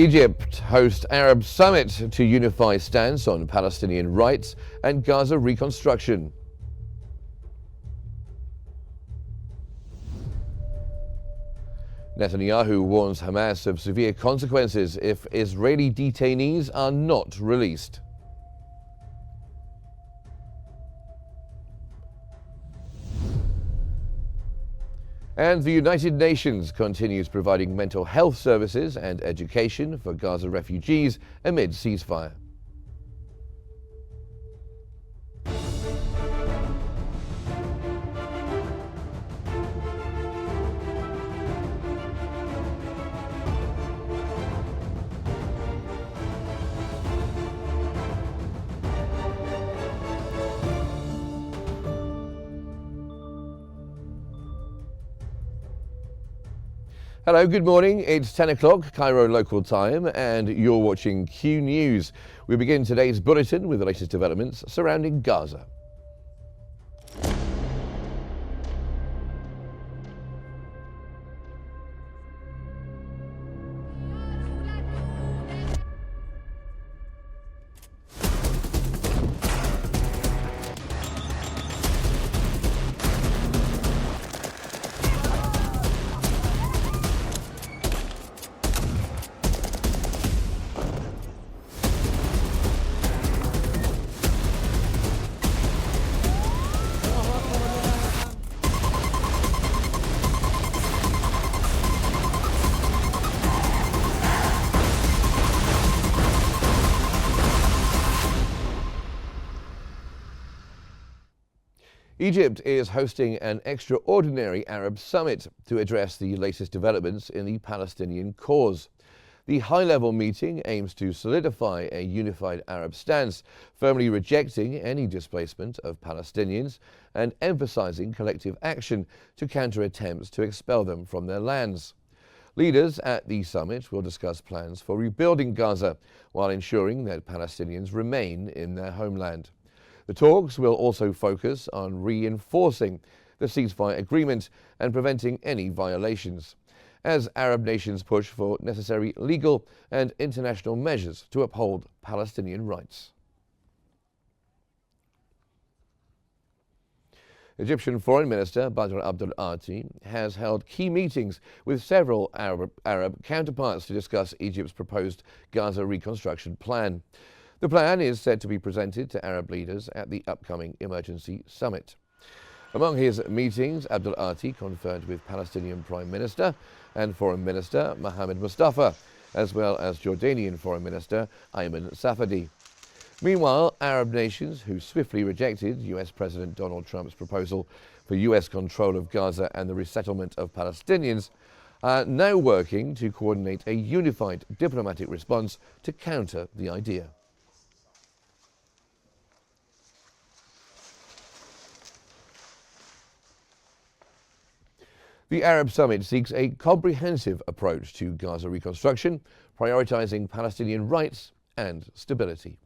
Egypt hosts Arab summit to unify stance on Palestinian rights and Gaza reconstruction. Netanyahu warns Hamas of severe consequences if Israeli detainees are not released. And the United Nations continues providing mental health services and education for Gaza refugees amid ceasefire. Hello, good morning. It's 10 o'clock, Cairo local time, and you're watching Q News. We begin today's bulletin with the latest developments surrounding Gaza. Egypt is hosting an extraordinary Arab summit to address the latest developments in the Palestinian cause. The high-level meeting aims to solidify a unified Arab stance, firmly rejecting any displacement of Palestinians and emphasizing collective action to counter attempts to expel them from their lands. Leaders at the summit will discuss plans for rebuilding Gaza while ensuring that Palestinians remain in their homeland. The talks will also focus on reinforcing the ceasefire agreement and preventing any violations, as Arab nations push for necessary legal and international measures to uphold Palestinian rights. Egyptian Foreign Minister Badr Abdul Ati has held key meetings with several Arab counterparts to discuss Egypt's proposed Gaza reconstruction plan. The plan is said to be presented to Arab leaders at the upcoming emergency summit. Among his meetings, Abdul Ati conferred with Palestinian Prime Minister and Foreign Minister Mohammed Mustafa, as well as Jordanian Foreign Minister Ayman Safadi. Meanwhile, Arab nations who swiftly rejected US President Donald Trump's proposal for US control of Gaza and the resettlement of Palestinians are now working to coordinate a unified diplomatic response to counter the idea. The Arab Summit seeks a comprehensive approach to Gaza reconstruction, prioritizing Palestinian rights and stability.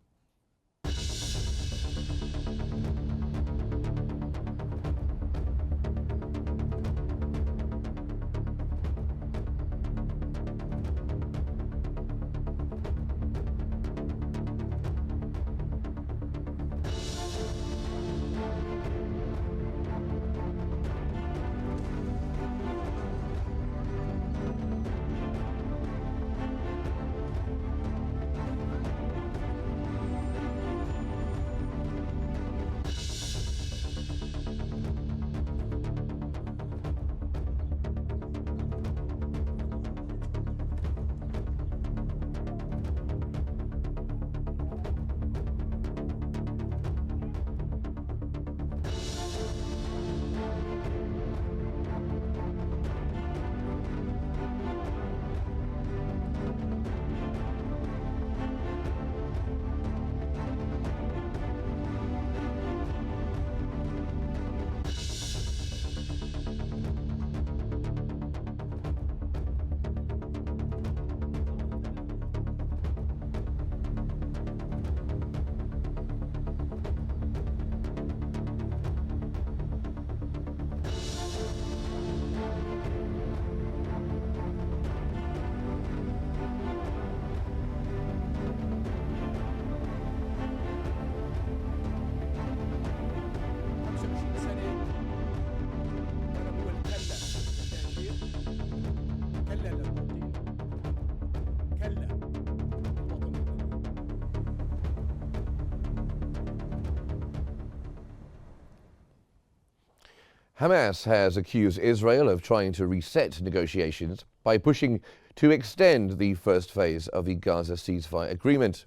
Hamas has accused Israel of trying to reset negotiations by pushing to extend the first phase of the Gaza ceasefire agreement.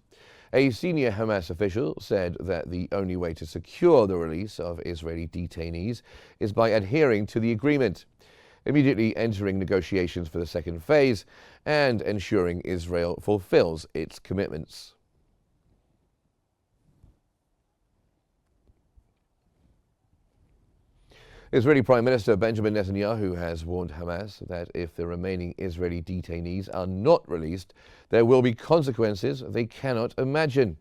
A senior Hamas official said that the only way to secure the release of Israeli detainees is by adhering to the agreement, immediately entering negotiations for the second phase, and ensuring Israel fulfills its commitments. Israeli Prime Minister Benjamin Netanyahu has warned Hamas that if the remaining Israeli detainees are not released, there will be consequences they cannot imagine.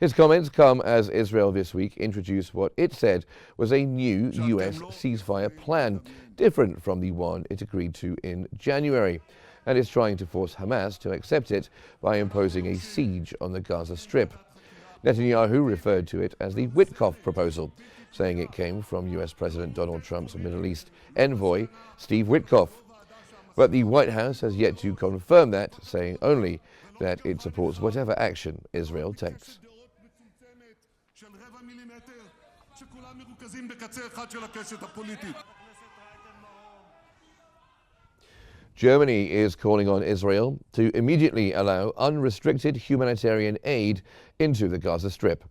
His comments come as Israel this week introduced what it said was a new U.S. ceasefire plan, different from the one it agreed to in January, and is trying to force Hamas to accept it by imposing a siege on the Gaza Strip. Netanyahu referred to it as the Witkoff proposal, saying it came from U.S. President Donald Trump's Middle East envoy, Steve Witkoff. But the White House has yet to confirm that, saying only that it supports whatever action Israel takes. Germany is calling on Israel to immediately allow unrestricted humanitarian aid into the Gaza Strip.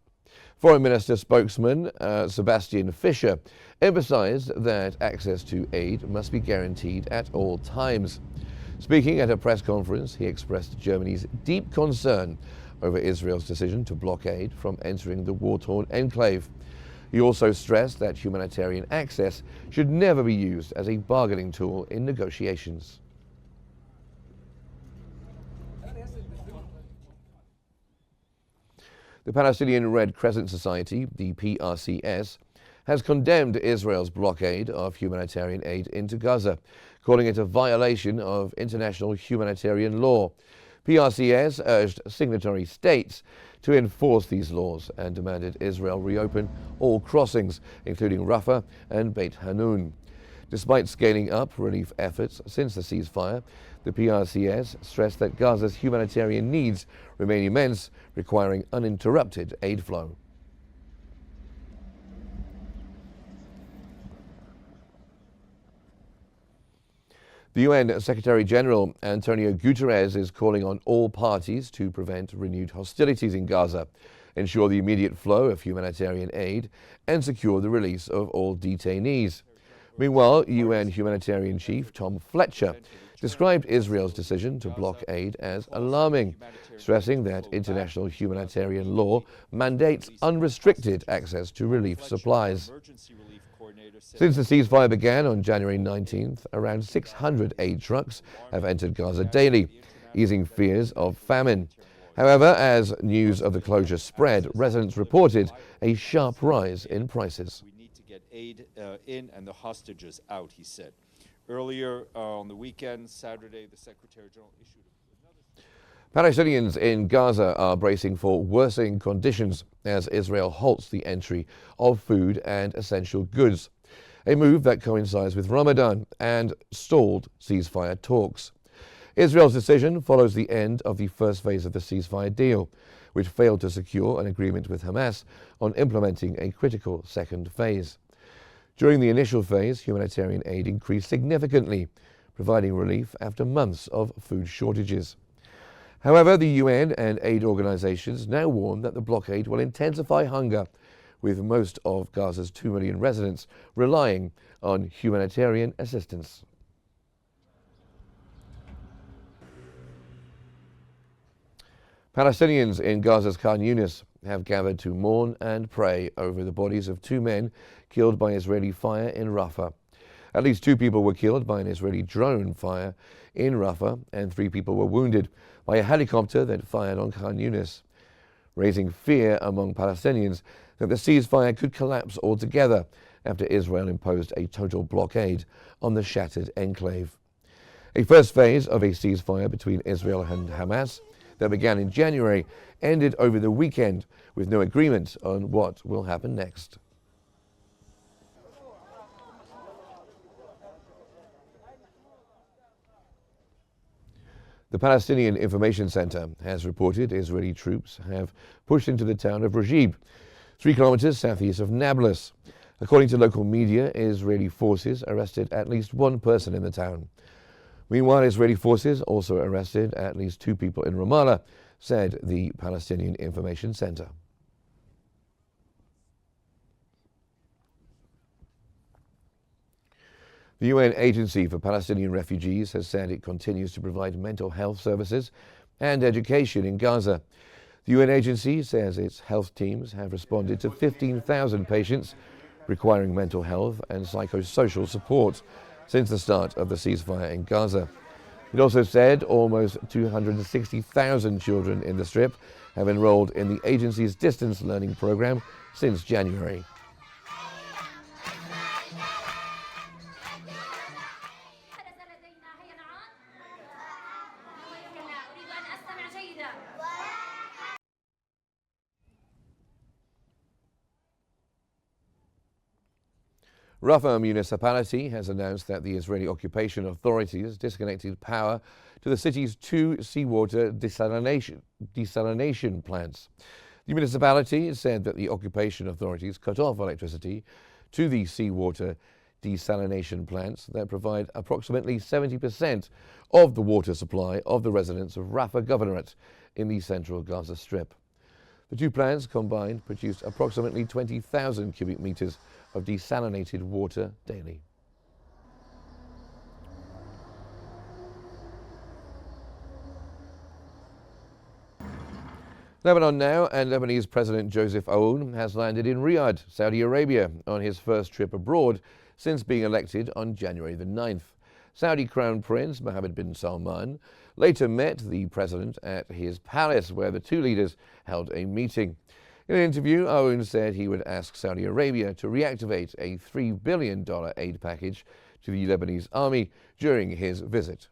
Foreign Minister spokesman Sebastian Fischer emphasized that access to aid must be guaranteed at all times. Speaking at a press conference, he expressed Germany's deep concern over Israel's decision to block aid from entering the war-torn enclave. He also stressed that humanitarian access should never be used as a bargaining tool in negotiations. The Palestinian Red Crescent Society, the PRCS, has condemned Israel's blockade of humanitarian aid into Gaza, calling it a violation of international humanitarian law. PRCS urged signatory states to enforce these laws and demanded Israel reopen all crossings, including Rafah and Beit Hanun. Despite scaling up relief efforts since the ceasefire, the PRCS stressed that Gaza's humanitarian needs remain immense, requiring uninterrupted aid flow. The UN Secretary-General Antonio Guterres is calling on all parties to prevent renewed hostilities in Gaza, ensure the immediate flow of humanitarian aid, and secure the release of all detainees. Meanwhile, UN humanitarian chief Tom Fletcher described Israel's decision to block aid as alarming, stressing that international humanitarian law mandates unrestricted access to relief supplies. Since the ceasefire began on January 19th, around 600 aid trucks have entered Gaza daily, easing fears of famine. However, as news of the closure spread, residents reported a sharp rise in prices. We need to get aid in and the hostages out, he said. Earlier on the weekend, Saturday, the Secretary General issued another... Palestinians in Gaza are bracing for worsening conditions as Israel halts the entry of food and essential goods, a move that coincides with Ramadan and stalled ceasefire talks. Israel's decision follows the end of the first phase of the ceasefire deal, which failed to secure an agreement with Hamas on implementing a critical second phase. During the initial phase, humanitarian aid increased significantly, providing relief after months of food shortages. However, the UN and aid organizations now warn that the blockade will intensify hunger, with most of Gaza's 2 million residents relying on humanitarian assistance. Palestinians in Gaza's Qnews have gathered to mourn and pray over the bodies of 2 men killed by Israeli fire in Rafah. At least 2 people were killed by an Israeli drone fire in Rafah, and 3 people were wounded by a helicopter that fired on Qnews, raising fear among Palestinians that the ceasefire could collapse altogether after Israel imposed a total blockade on the shattered enclave. A first phase of a ceasefire between Israel and Hamas that began in January ended over the weekend with no agreement on what will happen next. The Palestinian Information Center has reported Israeli troops have pushed into the town of Rajib, 3 kilometers southeast of Nablus. According to local media, Israeli forces arrested at least one person in the town. Meanwhile, Israeli forces also arrested at least 2 people in Ramallah, said the Palestinian Information Center. The UN Agency for Palestinian Refugees has said it continues to provide mental health services and education in Gaza. The UN agency says its health teams have responded to 15,000 patients requiring mental health and psychosocial support since the start of the ceasefire in Gaza. It also said almost 260,000 children in the Strip have enrolled in the agency's distance learning program since January. Rafah municipality has announced that the Israeli occupation authorities disconnected power to the city's 2 seawater desalination plants. The municipality said that the occupation authorities cut off electricity to the seawater desalination plants that provide approximately 70% of the water supply of the residents of Rafah Governorate in the central Gaza Strip. The 2 plants combined produced approximately 20,000 cubic meters of desalinated water daily. Lebanon now, and Lebanese President Joseph Aoun has landed in Riyadh, Saudi Arabia, on his first trip abroad since being elected on January the 9th. Saudi Crown Prince Mohammed bin Salman later met the president at his palace, where the 2 leaders held a meeting. In an interview, Aoun said he would ask Saudi Arabia to reactivate a $3 billion aid package to the Lebanese army during his visit.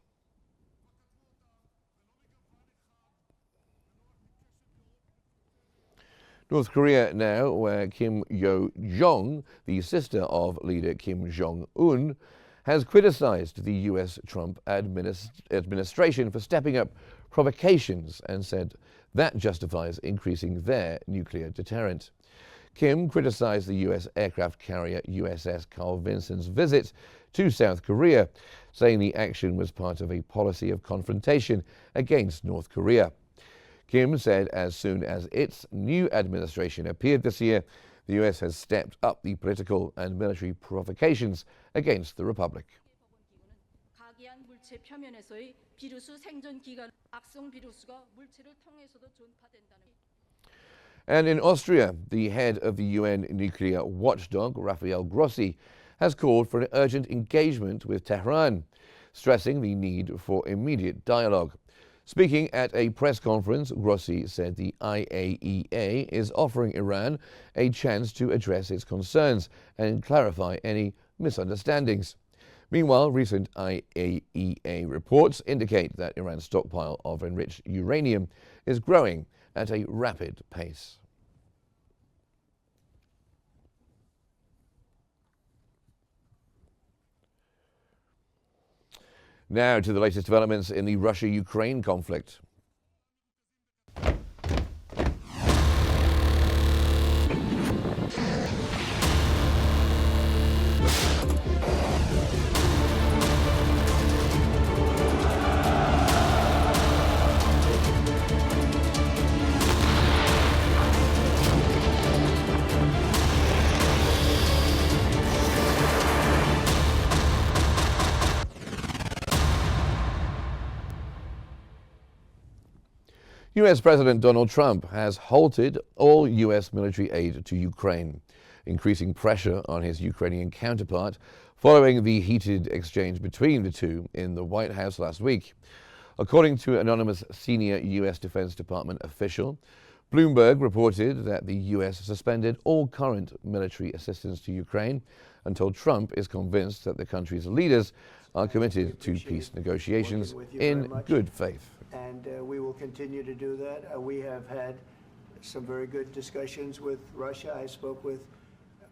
North Korea now, where Kim Yo-jong, the sister of leader Kim Jong-un, has criticized the U.S. Trump administration for stepping up provocations and said that justifies increasing their nuclear deterrent. Kim criticized the U.S. aircraft carrier USS Carl Vinson's visit to South Korea, saying the action was part of a policy of confrontation against North Korea. Kim said as soon as its new administration appeared this year, the U.S. has stepped up the political and military provocations against the Republic. And in Austria, the head of the UN nuclear watchdog, Rafael Grossi, has called for an urgent engagement with Tehran, stressing the need for immediate dialogue. Speaking at a press conference, Grossi said the IAEA is offering Iran a chance to address its concerns and clarify any misunderstandings. Meanwhile, recent IAEA reports indicate that Iran's stockpile of enriched uranium is growing at a rapid pace. Now to the latest developments in the Russia-Ukraine conflict. U.S. President Donald Trump has halted all U.S. military aid to Ukraine, increasing pressure on his Ukrainian counterpart following the heated exchange between the two in the White House last week. According to an anonymous senior U.S. Defense Department official, Bloomberg reported that the U.S. suspended all current military assistance to Ukraine until Trump is convinced that the country's leaders are committed to peace negotiations in good faith. And we will continue to do that. We have had some very good discussions with Russia. I spoke with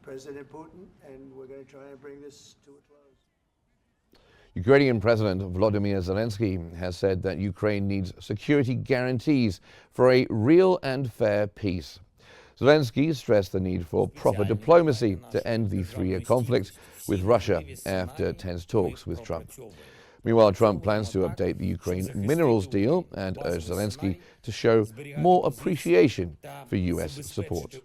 President Putin, and we're going to try and bring this to a close. Ukrainian President Volodymyr Zelensky has said that Ukraine needs security guarantees for a real and fair peace. Zelensky stressed the need for proper diplomacy to end the three-year conflict with Russia after tense talks with Trump. Meanwhile, Trump plans to update the Ukraine minerals deal and urged Zelensky to show more appreciation for U.S. support.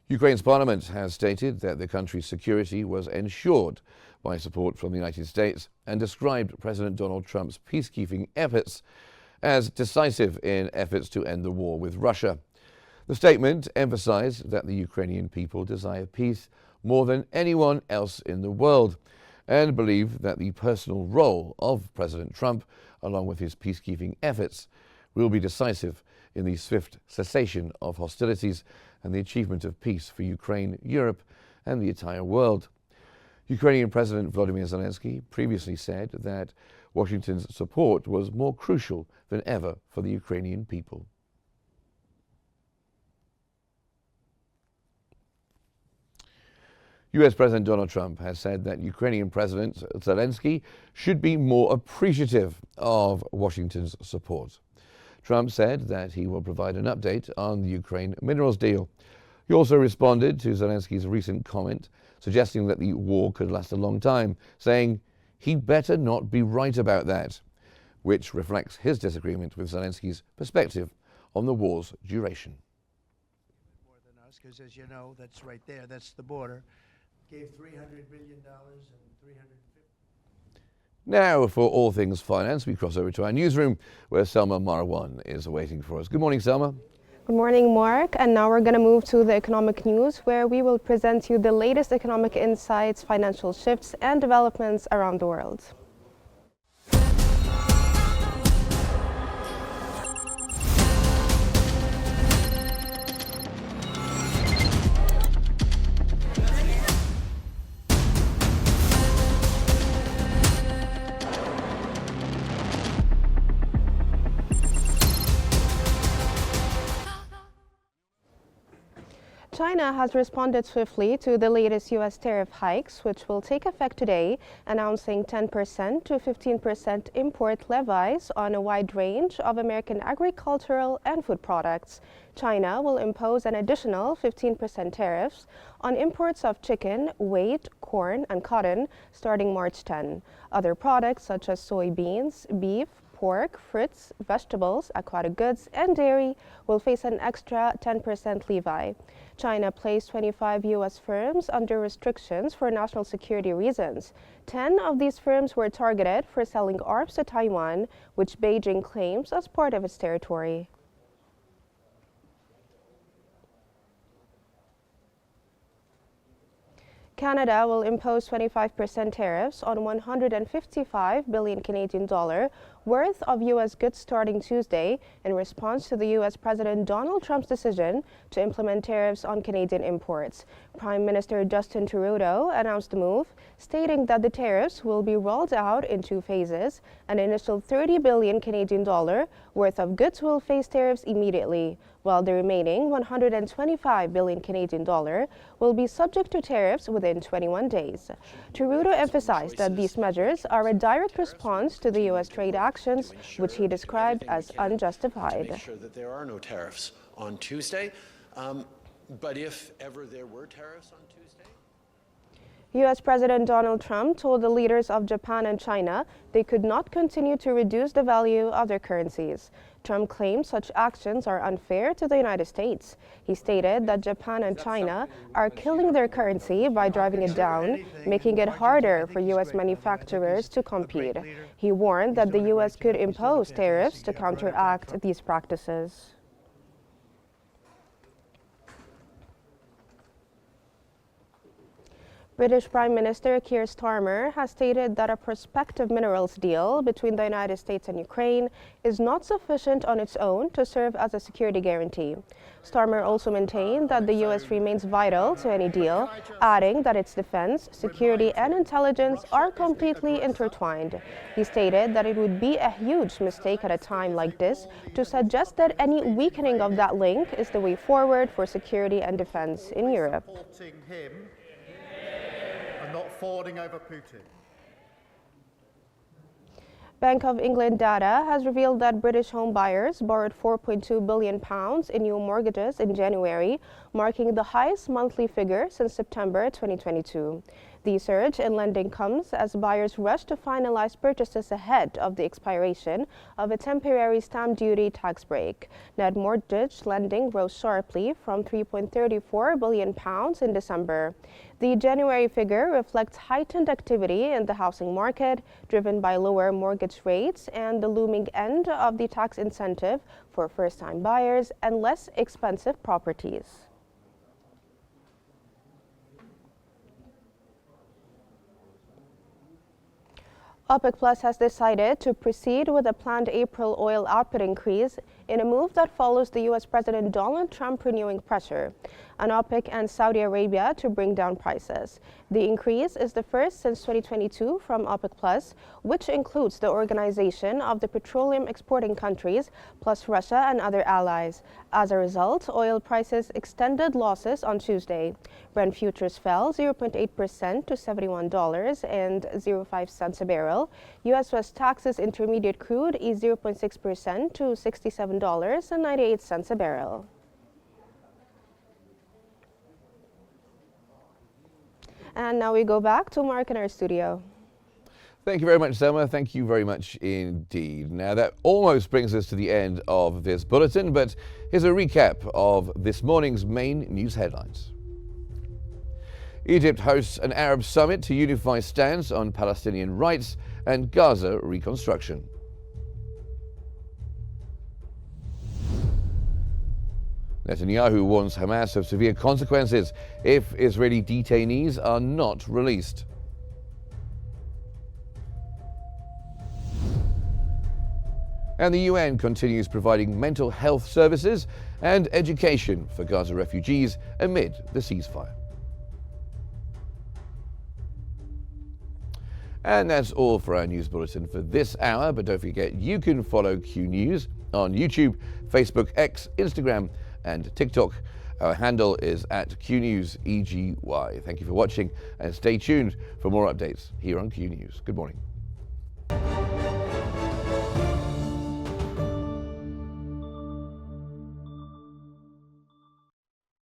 Ukraine's parliament has stated that the country's security was ensured by support from the United States and described President Donald Trump's peacekeeping efforts as decisive in efforts to end the war with Russia. The statement emphasized that the Ukrainian people desire peace more than anyone else in the world and believe that the personal role of President Trump, along with his peacekeeping efforts, will be decisive in the swift cessation of hostilities and the achievement of peace for Ukraine, Europe, and the entire world. Ukrainian President Volodymyr Zelensky previously said that Washington's support was more crucial than ever for the Ukrainian people. U.S. President Donald Trump has said that Ukrainian President Zelensky should be more appreciative of Washington's support. Trump said that he will provide an update on the Ukraine minerals deal. He also responded to Zelensky's recent comment suggesting that the war could last a long time, saying he'd better not be right about that, which reflects his disagreement with Zelensky's perspective on the war's duration. More than us, because as you know, that's right there, that's the border. Gave $300 billion and 350. Now, for all things finance, we cross over to our newsroom where Selma Marwan is waiting for us. Good morning, Selma. Good morning, Mark. And now we're going to move to the economic news, where we will present you the latest economic insights, financial shifts, and developments around the world. China has responded swiftly to the latest U.S. tariff hikes, which will take effect today, announcing 10% to 15% import levies on a wide range of American agricultural and food products. China will impose an additional 15% tariffs on imports of chicken, wheat, corn, and cotton starting March 10. Other products such as soybeans, beef, pork, fruits, vegetables, aquatic goods, and dairy will face an extra 10% levy. China placed 25 U.S. firms under restrictions for national security reasons. 10 of these firms were targeted for selling arms to Taiwan, which Beijing claims as part of its territory. Canada will impose 25% tariffs on 155 billion Canadian dollar worth of U.S. goods starting Tuesday in response to the U.S. President Donald Trump's decision to implement tariffs on Canadian imports. Prime Minister Justin Trudeau announced the move, stating that the tariffs will be rolled out in two phases. An initial 30 billion Canadian dollar worth of goods will face tariffs immediately, while the remaining 125 billion Canadian dollar will be subject to tariffs within 21 days. Trudeau emphasized that these measures are a direct response to the U.S. trade actions, which he described as unjustified. To make sure that there are no tariffs on Tuesday, but if ever there were tariffs on Tuesday, U.S. President Donald Trump told the leaders of Japan and China they could not continue to reduce the value of their currencies. Trump claimed such actions are unfair to the United States. He stated that Japan and China are killing their currency by driving it down, making it harder for U.S. manufacturers to compete. He warned that the U.S. could impose tariffs to counteract these practices. British Prime Minister Keir Starmer has stated that a prospective minerals deal between the United States and Ukraine is not sufficient on its own to serve as a security guarantee. Starmer also maintained that the U.S. remains vital to any deal, adding that its defense, security, and intelligence are completely intertwined. He stated that it would be a huge mistake at a time like this to suggest that any weakening of that link is the way forward for security and defense in Europe. Not falling over Putin. Bank of England data has revealed that British home buyers borrowed £4.2 billion in new mortgages in January, marking the highest monthly figure since September 2022. The surge in lending comes as buyers rush to finalize purchases ahead of the expiration of a temporary stamp duty tax break. Net mortgage lending rose sharply from £3.34 billion in December. The January figure reflects heightened activity in the housing market, driven by lower mortgage rates and the looming end of the tax incentive for first-time buyers and less expensive properties. OPEC Plus has decided to proceed with a planned April oil output increase in a move that follows the U.S. President Donald Trump renewing pressure on OPEC and Saudi Arabia to bring down prices. The increase is the first since 2022 from OPEC Plus, which includes the Organization of the Petroleum Exporting Countries, plus Russia and other allies. As a result, oil prices extended losses on Tuesday. Brent futures fell 0.8% to $71.05 a barrel. U.S. West Texas Intermediate crude eased 0.6% to $67.98 a barrel. And now we go back to Mark in our studio. Thank you very much, Selma. Thank you very much indeed. Now, that almost brings us to the end of this bulletin, but here's a recap of this morning's main news headlines. Egypt hosts an Arab summit to unify stance on Palestinian rights and Gaza reconstruction. Netanyahu warns Hamas of severe consequences if Israeli detainees are not released. And the UN continues providing mental health services and education for Gaza refugees amid the ceasefire. And that's all for our news bulletin for this hour, but don't forget you can follow Q News on YouTube, Facebook, X, Instagram and TikTok. Our handle is at QNewsEGY. Thank you for watching and stay tuned for more updates here on Q News. Good morning.